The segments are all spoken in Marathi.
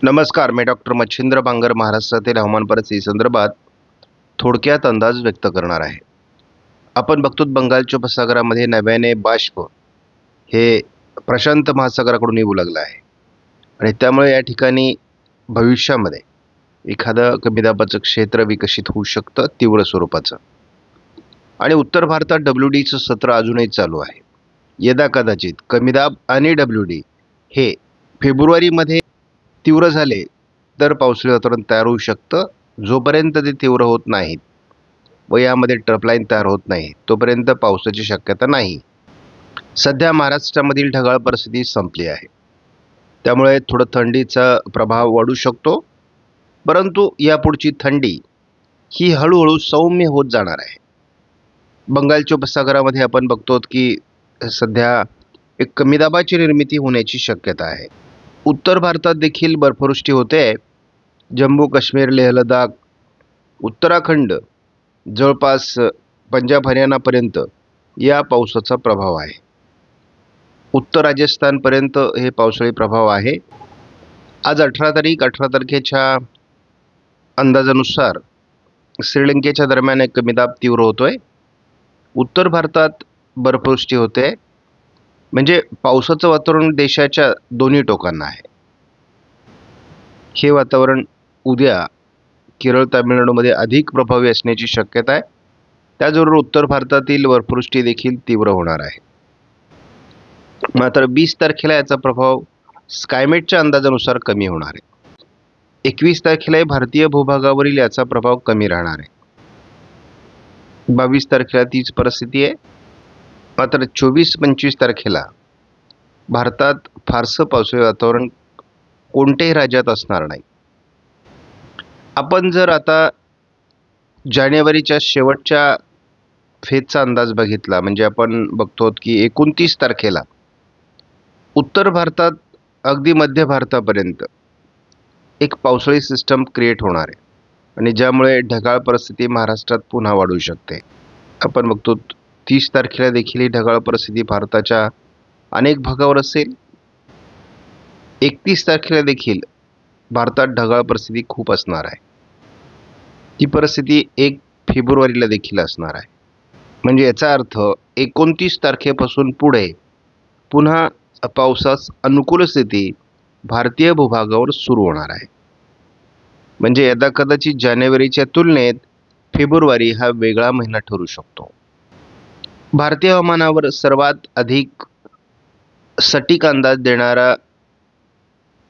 नमस्कार, मी डॉक्टर मच्छिंद्र बांगर महाराष्ट्रातील हवामान परिस्थिती संदर्भात थोडक्यात अंदाज व्यक्त करणार आहे. आपण बघतो बंगालच्या उपसागरामध्ये नव्याने बाष्प हे प्रशांत महासागराकडून येऊ लागलं आहे आणि त्यामुळे या ठिकाणी भविष्यामध्ये एखादं कमी दाबाचं क्षेत्र विकसित होऊ शकतं तीव्र स्वरूपाचं. आणि उत्तर भारतात WDचं सत्र अजूनही चालू आहे. यदा कदाचित कमी दाब आणि WD हे फेब्रुवारीमध्ये तीव्र झाले तर पावसाळी वातावरण तयार होऊ शकतं. जोपर्यंत ते तीव्र होत नाहीत व यामध्ये ट्रफलाईन तयार होत नाही तोपर्यंत पावसाची शक्यता नाही. सध्या महाराष्ट्रामधील ढगाळ परिस्थिती संपली आहे, त्यामुळे थोडं थंडीचा प्रभाव वाढू शकतो. परंतु यापुढची थंडी ही हळूहळू सौम्य होत जाणार आहे. बंगालच्या उपसागरामध्ये आपण बघतो की सध्या एक कमी दाबाची निर्मिती होण्याची शक्यता आहे. उत्तर भारतात देखील बर्फवृष्टी होते. जम्मू काश्मीर, लेह लडाख, उत्तराखंड, जवळपास पंजाब हरियाणापर्यंत या पावसाचा प्रभाव आहे. उत्तर राजस्थानपर्यंत हे पावसाळी प्रभाव आहे. आज 18 तारखेच्या अंदाजानुसार श्रीलंकेच्या दरम्यान एक कमी दाब तीव्र होतोय. उत्तर भारतात बर्फवृष्टी होते. म्हणजे पावसाचं वातावरण देशाच्या दोन्ही टोकांना आहे. हे वातावरण उद्या केरळ, तामिळनाडूमध्ये अधिक प्रभावी असण्याची शक्यता आहे. त्याचबरोबर उत्तर भारतातील बर्फवृष्टी देखील तीव्र होणार आहे. मात्र 20 तारखेला याचा प्रभाव स्कायमेटच्या अंदाजानुसार कमी होणार आहे. 21 तारखेला भारतीय भूभागावरील याचा प्रभाव कमी राहणार आहे. 22 तारखेला तीच परिस्थिती आहे. मात्र 24-25 तारखेला भारतात फारसं पावसाळी वातावरण कोणत्याही राज्यात असणार नाही. आपण जर आता जानेवारीच्या शेवटच्या फेजचा अंदाज बघितला, म्हणजे आपण बघतो की 29 तारखेला उत्तर भारतात अगदी मध्य भारतापर्यंत एक पावसाळी सिस्टम क्रिएट होणार आहे आणि ज्यामुळे ढगाळ परिस्थिती महाराष्ट्रात पुन्हा वाढू शकते. आपण बघतो 30 तारखेला देखील ही ढगाळ परिस्थिती भारताच्या अनेक भागावर असेल. 31 तारखेला देखील भारतात ढगाळ परिस्थिती खूप असणार आहे. ती परिस्थिती 1 फेब्रुवारीला देखील असणार आहे. म्हणजे याचा अर्थ 29 तारखेपासून पुढे पुन्हा पावसास अनुकूल स्थिती भारतीय भूभागावर सुरू होणार आहे. म्हणजे यदा कदाचित जानेवारीच्या तुलनेत फेब्रुवारी हा वेगळा महिना ठरू शकतो. भारतीय हवामानावर सर्वात अधिक सटीक अंदाज देणारा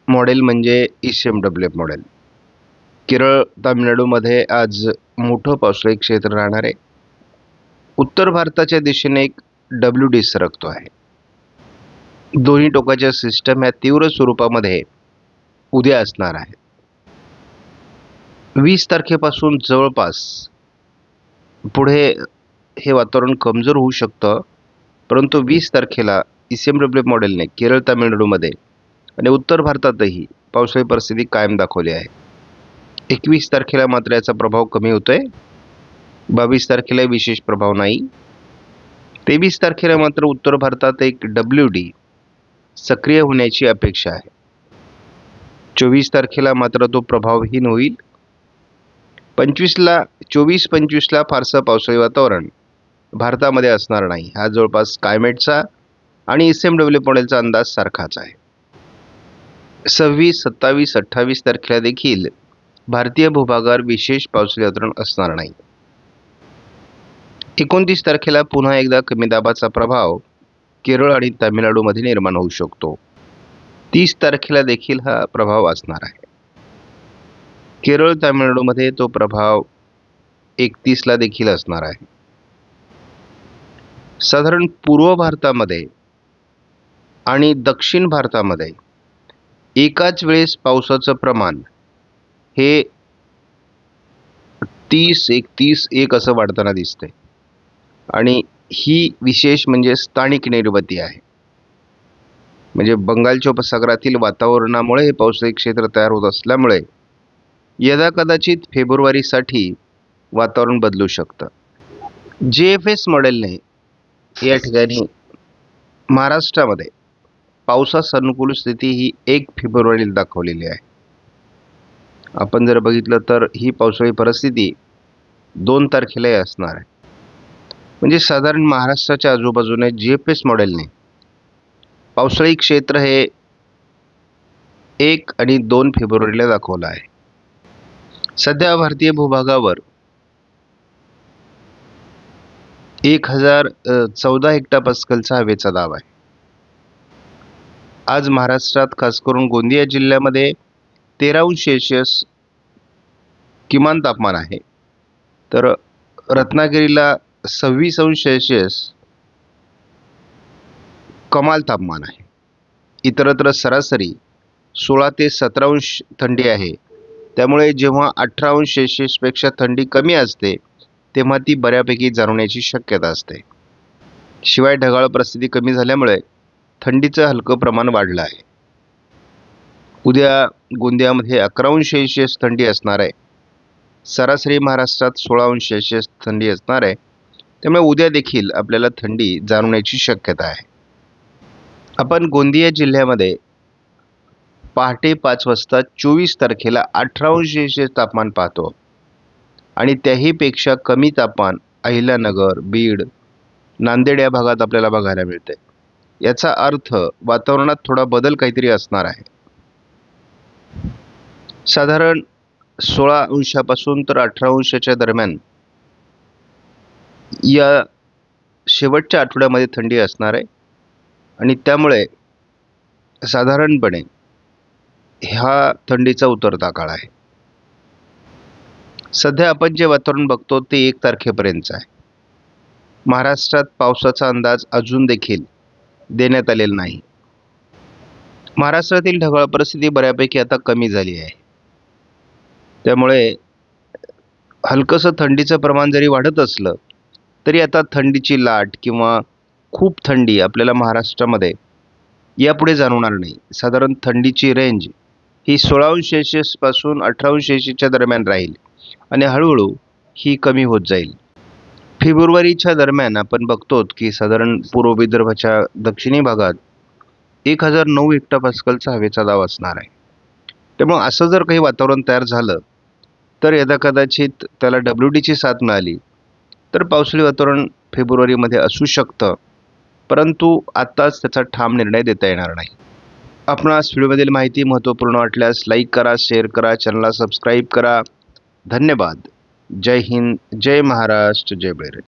मॉडेल म्हणजे ECMWF मॉडेल. केरळ, तामिळनाडूमध्ये आज मोठं पावसाळी क्षेत्र राहणार आहे. उत्तर भारताच्या दिशेने एक WD सरकतो आहे. दोन्ही टोकाच्या सिस्टम ह्या तीव्र स्वरूपामध्ये उद्या असणार आहे. 20 तारखेपासून जवळपास पुढे हे वातावरण कमजोर होऊ शकतं. परंतु 20 तारखेला ECMWF मॉडेलने केरळ, तामिळनाडूमध्ये आणि उत्तर भारतातही पावसाळी परिस्थिती कायम दाखवली आहे. 21 तारखेला मात्र याचा प्रभाव कमी होतोय. 22 तारखेला विशेष प्रभाव नाही. 23 तारखेला मात्र उत्तर भारतात एक WD सक्रिय होण्याची अपेक्षा आहे. 24 तारखेला मात्र तो प्रभावहीन होईल. 24-25ला फारसं पावसाळी वातावरण भारतामध्ये असणार नाही. हा जवळपास स्कायमेटचा आणि ECMWF मॉडेलचा अंदाज सारखाच आहे. 26, 27, 28 तारखेला देखील भारतीय भूभागावर विशेष पावसाळी वातावरण असणार नाही. 29 तारखेला पुन्हा एकदा कमी दाबाचा प्रभाव केरळ आणि तामिळनाडूमध्ये निर्माण होऊ शकतो. 30 तारखेला देखील हा प्रभाव असणार आहे. केरळ, तामिळनाडूमध्ये तो प्रभाव 31ला देखील असणार आहे. साधारण पूर्व भारतामध्ये आणि दक्षिण भारतामध्ये एकाच वेळेस पावसाचं प्रमाण हे 30-31 असं वाढताना दिसतंय आणि ही विशेष म्हणजे स्थानिक निर्मिती आहे. म्हणजे बंगालच्या उपसागरातील वातावरणामुळे हे पावसाळी क्षेत्र तयार होत असल्यामुळे यदा कदाचित फेब्रुवारीसाठी वातावरण बदलू शकतं. JFS मॉडेलने या ठिकाणी महाराष्ट्रामध्ये पावसास अनुकूल स्थिती ही 1 फेब्रुवारीला दाखवलेली आहे. आपण जर बघितलं तर ही पावसाळी परिस्थिती 2 तारखेलाही असणार आहे. म्हणजे साधारण महाराष्ट्राच्या आजूबाजूने GFS मॉडेलने पावसाळी क्षेत्र हे 1 आणि 2 फेब्रुवारीला दाखवलं आहे. सध्या भारतीय भूभागावर 1014 हेक्टोपास्कलचा हवेचा दाब आहे. आज महाराष्ट्रात खास करून गोंदिया जिल्ह्यामध्ये 13° किमान तापमान आहे, तर रत्नागिरीला 26° कमाल तापमान आहे. इतरत्र सरासरी 16 ते 17° थंडी आहे. त्यामुळे जेव्हा 18° पेक्षा थंडी कमी असते तेव्हा ती बऱ्यापैकी जाणवण्याची शक्यता असते. शिवाय ढगाळ परिस्थिती कमी झाल्यामुळे थंडीचं हलकं प्रमाण वाढलं आहे. उद्या गोंदियामध्ये 11° थंडी असणार आहे. सरासरी महाराष्ट्रात 16° थंडी असणार आहे. त्यामुळे उद्या देखील आपल्याला थंडी जाणवण्याची शक्यता आहे. आपण गोंदिया जिल्ह्यामध्ये पहाटे 5 वाजता 24 तारखेला 18° तापमान पाहतो आणि त्याहीपेक्षा कमी तापमान अहिल्यानगर, बीड, नांदेड या भागात आपल्याला बघायला मिळते. याचा अर्थ वातावरणात थोडा बदल काहीतरी असणार आहे. साधारण 16° पासून तर 18° दरम्यान या शेवटच्या आठवड्यामध्ये थंडी असणार आहे आणि त्यामुळे साधारणपणे ह्या थंडीचा उतरता काळ आहे. सध्या आपण जे वातावरण बघतो ते 1 तारखेपर्यंतचं आहे. महाराष्ट्रात पावसाचा अंदाज अजून देखील देण्यात आलेला नाही. महाराष्ट्रातील ढगाळ परिस्थिती बऱ्यापैकी आता कमी झाली आहे. त्यामुळे हलकंसं थंडीचं प्रमाण जरी वाढत असलं तरी आता थंडीची लाट किंवा खूप थंडी आपल्याला महाराष्ट्रामध्ये यापुढे जाणवणार नाही. साधारण थंडीची रेंज ही 16° पासून 18° दरम्यान राहील आणि हळूहळू ही कमी होत जाईल. फेब्रुवारीच्या दरम्यान आपण बघतो की साधारण पूर्व विदर्भाच्या दक्षिणी भागात 1009 हेक्टोपास्कलचा हवेचा दाब असणार आहे. त्यामुळे असं जर काही वातावरण तयार झालं तर यदाकदाचित त्याला WDची साथ मिळाली तर पावसाळी वातावरण फेब्रुवारीमध्ये असू शकतं, परंतु आत्ताच त्याचा ठाम निर्णय देता येणार नाही. आपणास व्हिडिओमधील माहिती महत्त्वपूर्ण वाटल्यास लाईक करा, शेअर करा, चॅनलला सबस्क्राईब करा. धन्यवाद. जय हिंद, जय महाराष्ट्र, जय बैरज.